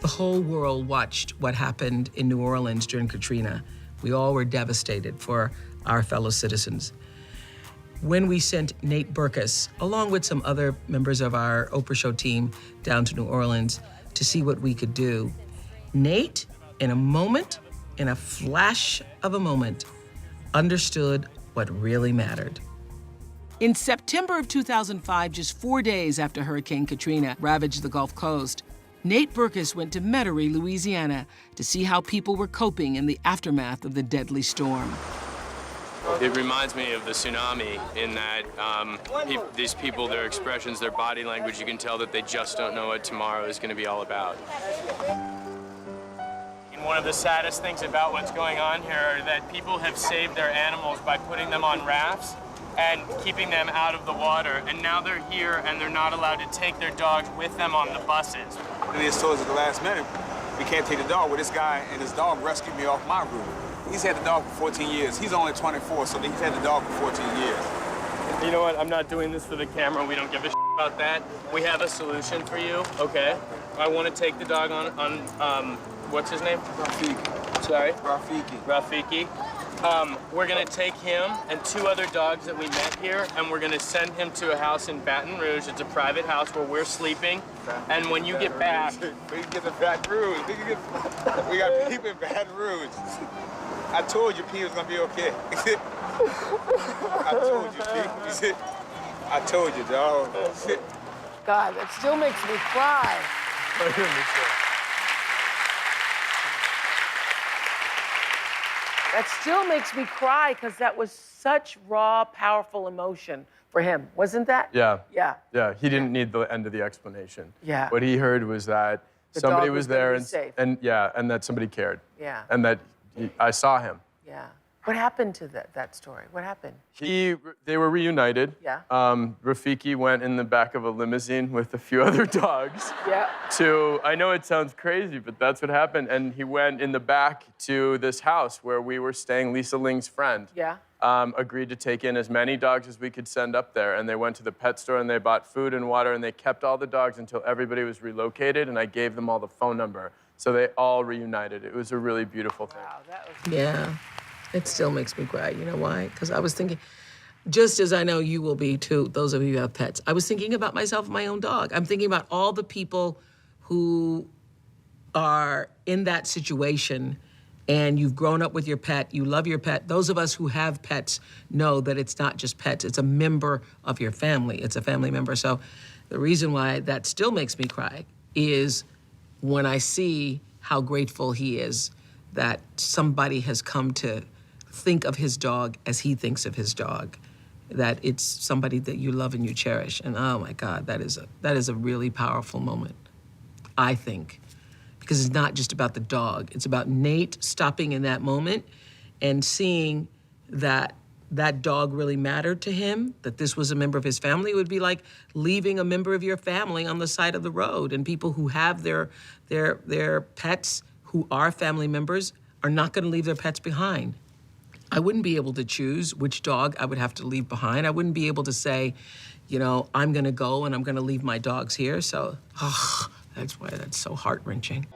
whole world watched what happened in New Orleans during Katrina. We all were devastated for our fellow citizens. When we sent Nate Berkus, along with some other members of our Oprah Show team, down to New Orleans to see what we could do, Nate, in a moment, in a flash of a moment, understood what really mattered. In September of 2005, just 4 days after Hurricane Katrina ravaged the Gulf Coast, Nate Berkus went to Metairie, Louisiana, to see how people were coping in the aftermath of the deadly storm. It reminds me of the tsunami in that these people, their expressions, their body language, you can tell that they just don't know what tomorrow is going to be all about. And one of the saddest things about what's going on here are that people have saved their animals by putting them on rafts and keeping them out of the water. And now they're here and they're not allowed to take their dogs with them on the buses. And they told us at the last minute, we can't take the dog. Well, this guy and his dog rescued me off my roof. He's had the dog for 14 years. He's only 24, so he's had the dog for 14 years. You know what? I'm not doing this for the camera. We don't give a about that. We have a solution for you, okay? I want to take the dog on what's his name? Rafiki. Sorry? Rafiki. Rafiki. We're going to take him and 2 other dogs that we met here, and we're going to send him to a house in Baton Rouge. It's a private house where we're sleeping. And when you get back... We can get to Baton Rouge. We got people in Baton Rouge. I told you P was going to be okay. I told you, P. I told you, dog. God, that still makes me cry. That still makes me cry because that was such raw, powerful emotion for him, wasn't that? Yeah. Yeah. Yeah, he didn't need the end of the explanation. Yeah. What he heard was that The somebody dog was gonna there be safe. and that somebody cared. Yeah. And that I saw him. Yeah. What happened to that story? What happened? They were reunited. Yeah. Rafiki went in the back of a limousine with a few other dogs. Yeah. I know it sounds crazy, but that's what happened. And he went in the back to this house where we were staying, Lisa Ling's friend. Yeah. Agreed to take in as many dogs as we could send up there. And they went to the pet store and they bought food and water and they kept all the dogs until everybody was relocated and I gave them all the phone number. So they all reunited. It was a really beautiful thing. Wow, that was... Yeah, it still makes me cry. You know why? Because I was thinking, just as I know you will be too, those of you who have pets, I was thinking about myself and my own dog. I'm thinking about all the people who are in that situation and you've grown up with your pet, you love your pet. Those of us who have pets know that it's not just pets, it's a member of your family. It's a family member. So the reason why that still makes me cry is when I see how grateful he is that somebody has come to think of his dog as he thinks of his dog, that it's somebody that you love and you cherish. And oh my God, that is a really powerful moment, I think. Because it's not just about the dog. It's about Nate stopping in that moment and seeing that that dog really mattered to him, that this was a member of his family. It would be like leaving a member of your family on the side of the road, and people who have their pets who are family members are not gonna leave their pets behind. I wouldn't be able to choose which dog I would have to leave behind. I wouldn't be able to say, you know, I'm gonna go and I'm gonna leave my dogs here. So, that's why that's so heart-wrenching.